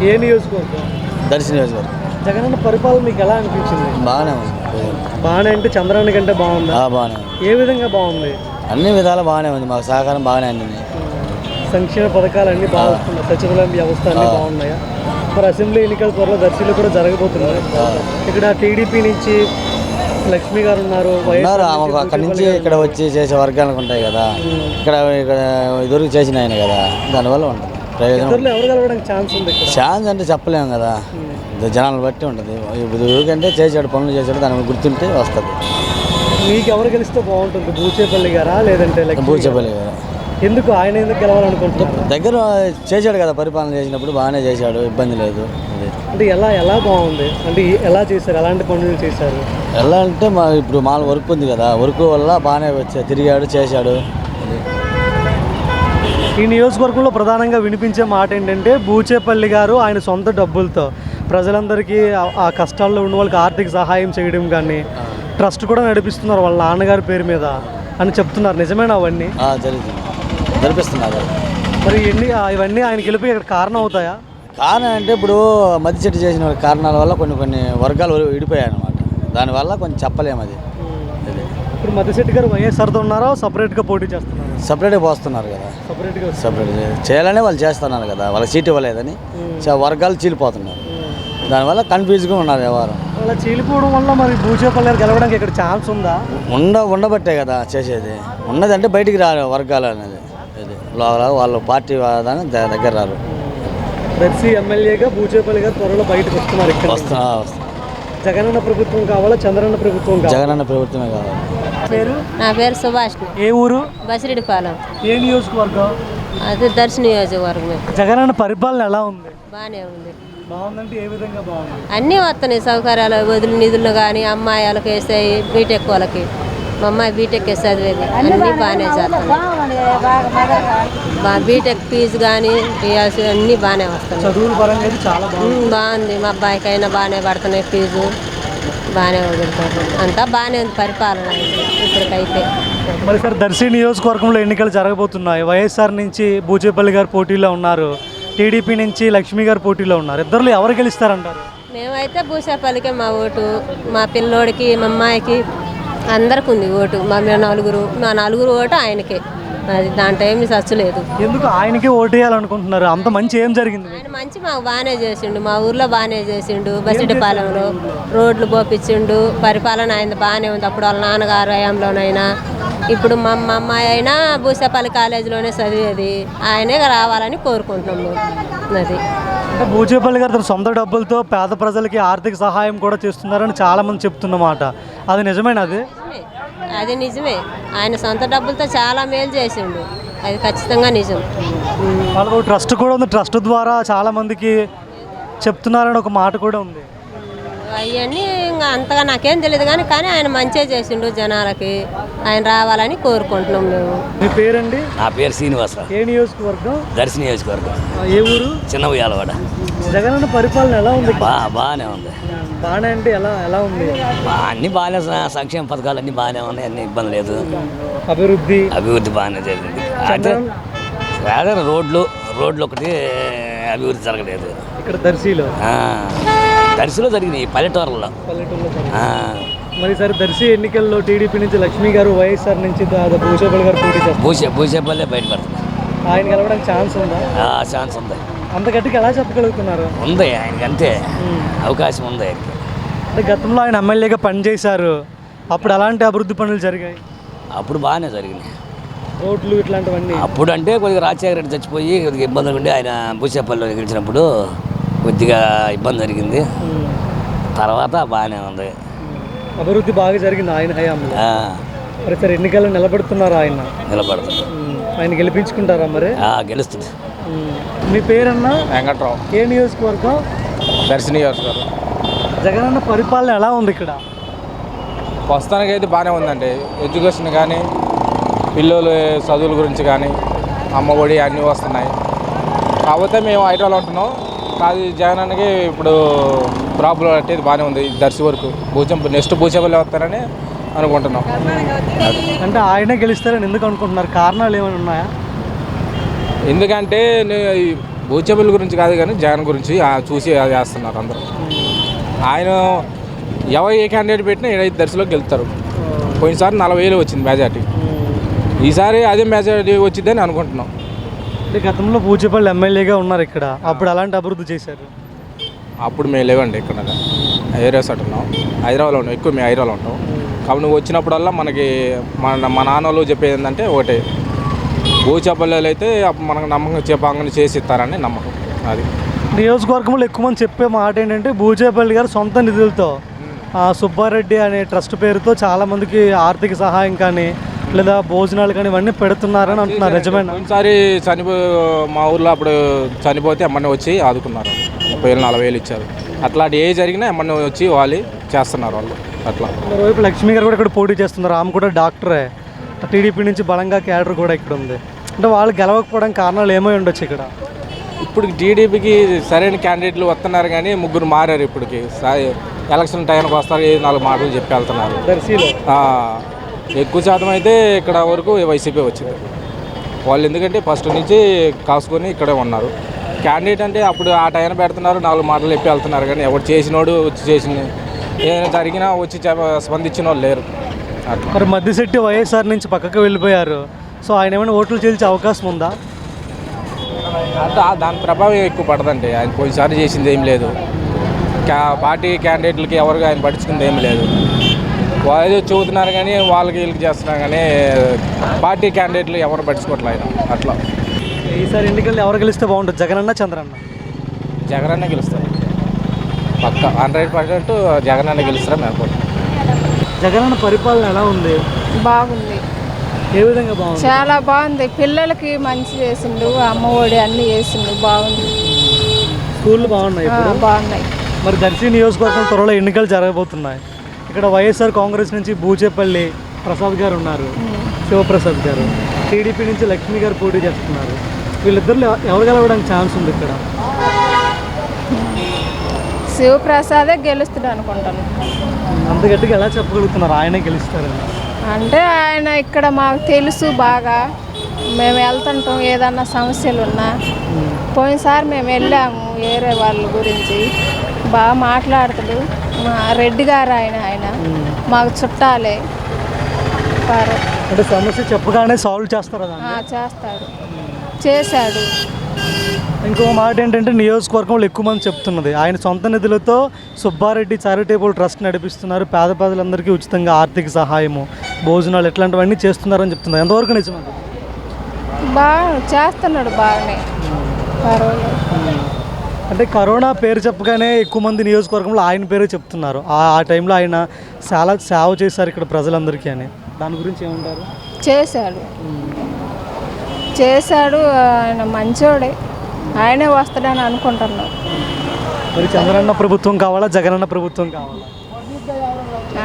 ఏ నియోజకవర్గం? దర్శి నియోజకవర్గం. జగనన్న పరిపాలన మీకు ఎలా అనిపించింది? బాగానే ఉంది. బాగానే అంటే చంద్రన్న కంటే బాగుందా? బాగానే ఉంది. ఏ విధంగా బాగుంది? అన్ని విధాలు బాగానే ఉంది. మాకు సహకారం బాగానే అందింది. సంక్షేమ పథకాలు అన్నీ బాగున్నాయి. సచివాలయం వ్యవస్థ అన్నీ బాగున్నాయా? మరి అసెంబ్లీ ఎన్నికల త్వరలో దర్శిలో కూడా జరగబోతున్నారు. ఇక్కడ టీడీపీ నుంచి లక్ష్మి గారు ఉన్నారు. అక్కడి నుంచి ఇక్కడ వచ్చి చేసే వర్గాలకు ఉంటాయి కదా, ఇక్కడ ఇదివరకు చేసిన ఆయన కదా, దానివల్ల ఉంటుంది ప్రయోజనం. ఎవరు కలవడానికి ఛాన్స్ ఉంది? ఛాన్స్ అంటే చెప్పలేము కదా, జనాలను బట్టి ఉంటుంది. ఎందుకంటే చేసాడు, పనులు చేసాడు, దాని గుర్తుంటే వస్తుంది. మీకు ఎవరు గెలిస్తే బాగుంటుంది? బూచేపల్లి గారా లేదంటే బూచేపల్లి గారు. ఎందుకు ఆయన ఎందుకు గెలవాలనుకుంటున్నారు? దగ్గర చేశాడు కదా, పరిపాలన చేసినప్పుడు బాగానే చేశాడు, ఇబ్బంది లేదు. అంటే ఎలా బాగుంది అంటే ఎలా చేశారు? ఎలాంటి పనులు చేశారు? ఎలా అంటే ఇప్పుడు మాల వర్క్ ఉంది కదా, వర్క్ వల్ల బాగానే తిరిగాడు, చేశాడు. ఈ నియోజకవర్గంలో ప్రధానంగా వినిపించే మాట ఏంటంటే బూచేపల్లి గారు ఆయన సొంత డబ్బులతో ప్రజలందరికీ ఆ కష్టాల్లో ఉన్న వాళ్ళకి ఆర్థిక సహాయం చేయడం కానీ ట్రస్ట్ కూడా నడిపిస్తున్నారు వాళ్ళ నాన్నగారి పేరు మీద అని చెప్తున్నారు. నిజమేనా అవన్నీ? జరిపిస్తున్నారు. మరి ఇవన్నీ ఆయన గెలిపి ఇక్కడ కారణం అవుతాయా? కారణం అంటే ఇప్పుడు మద్ది చెట్టు చేసిన కారణాల వల్ల కొన్ని వర్గాలు విడిపోయాయి అన్నమాట. దానివల్ల కొంచెం చెప్పలేము. అది ఇప్పుడు మద్దిశెట్టి గారు వైఎస్ఆర్తో ఉన్నారా, సపరేట్గా పోటీ చేస్తున్నారు? సపరేట్గా పోస్తున్నారు కదా, సపరేట్ చేయాలనే వాళ్ళు చేస్తున్నారు కదా, వాళ్ళకి సీట్ ఇవ్వలేదని వర్గాలు చీలిపోతున్నారు. దానివల్ల కన్ఫ్యూజ్గా ఉన్నారు వ్యవహారం. అలా చీలిపోవడం వల్ల మరి బూచేపల్లి గారు గెలవడానికి ఇక్కడ ఛాన్స్ ఉందా? ఉండబట్టే కదా చేసేది. ఉన్నదంటే బయటికి రారు వర్గాలు అనేది. లోపల వాళ్ళ పార్టీ దగ్గర రారు. దర్శి ఎమ్మెల్యేగా బూచేపల్లి గారు త్వరలో బయటకు వస్తున్నారు. ఇక్కడ జగనన్న ప్రభుత్వం కావాలా, చంద్రన్న ప్రభుత్వం కావాలా? జగనన్న ప్రభుత్వమే కావాలి. నా పేరు సుభాష్. ఏ ఊరు? బసిరెడ్డిపాలెం. ఏ నియోజకవర్గం? అది దర్శి నియోజకవర్గమే. జగనన్న పరిపాలన ఎలా ఉంది? బాగానే ఉంది. బాగుందంటే ఏ విధంగా బాగుంది? అన్నీ వస్తున్నాయి సౌకర్యాలు, వదిలి నిధులు కానీ అమ్మాయిలకు వేసాయి, బీటెక్ వాళ్ళకి. మా అమ్మాయి బీటెక్ వేసి చదివేది అన్నీ బాగానే చేస్తాను. బీటెక్ ఫీజు కానీ అన్నీ బాగానే వస్తున్నాయి. చదువుల పరంగా చాలా బాగుంది. మా అబ్బాయికైనా బాగానే పడుతున్నాయి ఫీజు, బాగానే వదులుతారు. అంతా బాగానే ఉంది పరిపాలన ఇప్పటికైతే. మరి సార్ దర్శి నియోజకవర్గంలో ఎన్నికలు జరగబోతున్నాయి. వైఎస్ఆర్ నుంచి బూచేపల్లి గారు పోటీలో ఉన్నారు, టీడీపీ నుంచి లక్ష్మి గారు పోటీలో ఉన్నారు. ఇద్దరు ఎవరు గెలుస్తారంటారు? మేమైతే బూచేపల్లికే మా ఓటు. మా పిల్లోడికి, మా అమ్మాయికి అందరికి ఉంది ఓటు. మా నలుగురు ఓటు ఆయనకే. అది దాంట్లో ఏమి సచ్చలేదు. ఎందుకు ఆయనకే ఓటు వేయాలనుకుంటున్నారు? అంత మంచి ఏం జరిగింది? ఆయన మంచి మాకు బాగానే చేసిండు, మా ఊర్లో బాగానే చేసిండు. బసిరెడ్డిపాలెంలో రోడ్లు పోపించిండు. పరిపాలన ఆయన బాగానే ఉంది. అప్పుడు వాళ్ళ నాన్నగారు హయాంలోనైనా, ఇప్పుడు మా అమ్మాయి అయినా బూచేపల్లి కాలేజీలోనే చదివేది. ఆయనే రావాలని కోరుకుంటున్నాము. అది అంటే బూచేపల్లి గారు తన సొంత డబ్బులతో పేద ప్రజలకి ఆర్థిక సహాయం కూడా చేస్తున్నారని చాలామంది చెప్తున్నమాట. అది నిజమేనా? అది నిజమే. ఆయన సొంత డబ్బులతో చాలా మేలు చేసిండు. అది ఖచ్చితంగా నిజం. వాళ్ళకు ట్రస్ట్ కూడా ఉంది. ట్రస్ట్ ద్వారా చాలామందికి చెప్తున్నారని ఒక మాట కూడా ఉంది. అవన్నీ ఇంకా అంతగా నాకేం తెలియదు కానీ ఆయన మంచిగా చేసిండు జనాలకి. ఆయన రావాలని కోరుకుంటున్నాం మేము. మీ పేరండి? నా పేరు శ్రీనివాస. ఏ నియోజకవర్గం? దర్శి నియోజకవర్గం. ఏ ఊరు? చిన్న ఉయ్యాలవాడ. జగనన్న పరిపాలన ఎలా ఉంది? బాగానే ఉంది. బాగానే అంటే ఎలా ఉంది? అన్ని బాగానే, సంక్షేమ పథకాలు అన్ని బాగానే ఉన్నాయి, అన్ని ఇబ్బంది లేదు. అభివృద్ధి బాగానే జరిగింది. అయితే రోడ్లు ఒకటి అభివృద్ధి జరగలేదు ఇక్కడ దర్శిలో. దర్శిలో జరిగినాయి పల్లెటూరులో. మరి సరే దర్శి ఎన్నికల్లో టీడీపీ నుంచి లక్ష్మి గారు, వైఎస్ఆర్ నుంచి బూచేపల్లి గారు పోటీ చేస్తారు. బూచేపల్లి బయటపడుతుంది. ఆయన గెలవడానికి ఛాన్స్ ఉందా? ఛాన్స్ ఉంది. అంత గట్టిగా ఎలా చెప్పగలుగుతున్నారు? ఉంది, ఆయనకి అంతే అవకాశం ఉంది. అంటే గతంలో ఆయన ఎమ్మెల్యేగా పనిచేశారు, అప్పుడు అలాంటి అభివృద్ధి పనులు జరిగాయి? అప్పుడు బాగానే జరిగినాయి. రోడ్లు ఇట్లాంటివన్నీ అప్పుడు అంటే కొద్దిగా రాజశేఖర రెడ్డి చచ్చిపోయి కొద్దిగా ఇబ్బందులు ఉండి ఆయన బూచేపల్లిలో గెలిచినప్పుడు కొద్దిగా ఇబ్బంది జరిగింది. తర్వాత బాగానే ఉంది, అభివృద్ధి బాగా జరిగింది ఆయన హయాంలో. మరి సరే ఎన్నికల్లో నిలబడుతున్నారు ఆయన? నిలబడుతుంది. ఆయన గెలిపించుకుంటారా మరి? గెలుస్తుంది. మీ పేరన్నా? వెంకట్రావు. ఏ నియోజకవర్గం? దర్శి నియోజకవర్గం. జగనన్న పరిపాలన ఎలా ఉంది ఇక్కడ? ప్రస్తుతానికి అయితే బాగానే ఉందండి. ఎడ్యుకేషన్ కానీ, పిల్లలు చదువుల గురించి కానీ, అమ్మఒడి అన్నీ వస్తున్నాయి. కాకపోతే మేము హైదరాబాద్లో ఉంటున్నాం. కాదు జగనానికి ఇప్పుడు ప్రాబ్లం అంటే బాగానే ఉంది. దర్శి వరకు నెక్స్ట్ బూచేపల్లి వస్తారని అనుకుంటున్నాం. అంటే ఆయనే గెలుస్తారని ఎందుకు అనుకుంటున్నారు? కారణాలు ఏమైనా ఉన్నాయా? ఎందుకంటే బూచేపల్లి గురించి కాదు కానీ జగన్ గురించి చూసి అది చేస్తున్నారు అందరూ. ఆయన ఏ క్యాండిడేట్ పెట్టినా 7-5 దర్శలోకి గెలుస్తారు. పోయినసారి 40,000 వచ్చింది మెజార్టీ, ఈసారి అదే మెజార్టీ వచ్చిందని అనుకుంటున్నాం. అంటే గతంలో బూచేపల్లి ఎమ్మెల్యేగా ఉన్నారు ఇక్కడ, అప్పుడు అలాంటి అభివృద్ధి చేశారు. అప్పుడు మేము లేవండి ఇక్కడ ఏరియాస్ అంటున్నాం, హైదరాబాద్లో ఉంటాం ఎక్కువ, మేము హైదరాబాద్లో ఉంటాం కాబట్టి నువ్వు వచ్చినప్పుడల్లా మనకి మా నాన్న వాళ్ళు చెప్పేది ఏంటంటే ఒకటే, బూచేపల్లిలో అయితే మనకు నమ్మకం చెప్పంగా చేసి ఇస్తారని నమ్మకం. అది నియోజకవర్గంలో ఎక్కువ మంది చెప్పే మాట ఏంటంటే బూచేపల్లి గారు సొంత నిధులతో సుబ్బారెడ్డి అనే ట్రస్ట్ పేరుతో చాలామందికి ఆర్థిక సహాయం కానీ లేదా భోజనాలు కానీ ఇవన్నీ పెడుతున్నారని అంటున్నారు. నిజమేనా? ఒకసారి మా ఊర్లో అప్పుడు చనిపోతే ఎమ్మని వచ్చి ఆదుకున్నారు, 30,000-40,000 ఇచ్చారు. అట్లాంటి ఏ జరిగినా ఎమ్మని వచ్చి వాళ్ళు చేస్తున్నారు వాళ్ళు. అట్లా మరోవైపు లక్ష్మి గారు కూడా ఇక్కడ పోటీ చేస్తున్నారు, ఆమె కూడా డాక్టరే, టీడీపీ నుంచి బలంగా క్యాడర్ కూడా ఇక్కడ ఉంది. అంటే వాళ్ళు గెలవకపోవడానికి కారణాలు ఏమై ఉండొచ్చు ఇక్కడ? ఇప్పుడు టీడీపీకి సరైన క్యాండిడేట్లు వస్తున్నారు కానీ ముగ్గురు మారారు. ఇప్పటికి ఎలక్షన్ టైంకి వస్తారు, 4 మాటలు చెప్పి వెళ్తున్నారు. ఎక్కువ శాతం అయితే ఇక్కడ వరకు వైసీపీ వచ్చింది. వాళ్ళు ఎందుకంటే ఫస్ట్ నుంచి కాసుకొని ఇక్కడే ఉన్నారు. క్యాండిడేట్ అంటే అప్పుడు ఆ టైం పెడుతున్నారు, 4 మాటలు చెప్పి వెళ్తున్నారు కానీ ఎవరు చేసినోడు వచ్చి చేసిన ఏదైనా జరిగినా వచ్చి స్పందించిన వాళ్ళు లేరు. మరి మద్దిశెట్టి వైఎస్ఆర్ నుంచి పక్కకు వెళ్ళిపోయారు, సో ఆయన ఏమైనా ఓట్లు చేల్చే అవకాశం ఉందా? అంటే దాని ప్రభావం ఎక్కువ పడదండి. ఆయన పోయినసారి చేసింది ఏం లేదు, పార్టీ క్యాండిడేట్లకి ఎవరికి ఆయన పట్టించుకుంది ఏం లేదు. వాళ్ళు చెబుతున్నారు కానీ వాళ్ళకి వీళ్ళకి చేస్తున్నారు కానీ పార్టీ క్యాండిడేట్లు ఎవరు పట్టించుకోవట్లేదు ఆయన. అట్లా ఈసారి ఎన్నికల్లో ఎవరు గెలిస్తే బాగుంటుంది, జగనన్న చంద్రన్న? జగనన్న గెలుస్తారు పక్క, 100% జగనన్న గెలుస్తారని అనుకుంటున్నాను. జగనన్న పరిపాలన ఎలా ఉంది? బాగుంది. ఏ విధంగా బాగుంది? చాలా బాగుంది. పిల్లలకి మంచి చేసిండు, అమ్మఒడి అన్నీ చేసిండు, బాగుంది. స్కూళ్ళు బాగున్నాయి ఇప్పుడు? బాగున్నాయి. మరి దర్శి నియోజకవర్గం త్వరలో ఎన్నికలు జరగబోతున్నాయి. ఇక్కడ వైఎస్ఆర్ కాంగ్రెస్ నుంచి బూచేపల్లి ప్రసాద్ గారు ఉన్నారు, శివప్రసాద్ గారు, టీడీపీ నుంచి లక్ష్మి గారు పోటీ చేస్తున్నారు. వీళ్ళిద్దరు ఎవరు గెలవడానికి ఛాన్స్ ఉంది ఇక్కడ? శివప్రసాదే గెలుస్తాడు అనుకుంటాను. అంత గట్టిగా ఎలా చెప్పగలుగుతున్నారు ఆయనే గెలుస్తారని? అంటే ఆయన ఇక్కడ మాకు తెలుసు బాగా, మేము వెళ్తుంటాం ఏదన్నా సమస్యలు ఉన్నా. పోయినసారి మేము వెళ్ళాము వేరే వాళ్ళ గురించి, బాగా మాట్లాడతాడు. మా రెడ్డి గారు ఆయన మాకు చుట్టాలే. అంటే సమస్య చెప్పగానే సాల్వ్ చేస్తారా? చేస్తాడు, చేశాడు. ఇంకో మాట ఏంటంటే నియోజకవర్గంలో ఎక్కువ మంది చెప్తున్నది ఆయన సొంత నిధులతో సుబ్బారెడ్డి చారిటబుల్ ట్రస్ట్ నడిపిస్తున్నారు, పేద ప్రజలందరికీ ఉచితంగా ఆర్థిక సహాయము, భోజనాలు ఇట్లాంటివన్నీ చేస్తున్నారని చెప్తున్నారు. ఎంతవరకు నిజమండి? బాగా చేస్తున్నాడు, బాగానే, పర్వాలేదు. అంటే కరోనా పేరు చెప్పగానే ఎక్కువ మంది నియోజకవర్గంలో ఆయన పేరే చెప్తున్నారు. ఆ టైంలో ఆయన చాలా సేవ చేశారు ఇక్కడ ప్రజలందరికీ అని, దాని గురించి ఏమంటారు? చేశాడు, ఆయన మంచోడే, ఆయనే వస్తాడని అనుకుంటున్నాం. మరి చంద్రన్న ప్రభుత్వం కావాలా, జగనన్న ప్రభుత్వం కావాలా?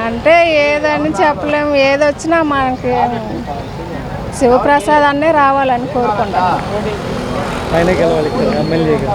అంటే ఏదని చెప్పలేము, ఏదొచ్చినా మనకి శివప్రసాద్ అన్నే రావాలని కోరుకుంటాం. ఆయనే గెలవాలి ఎమ్మెల్యేగా.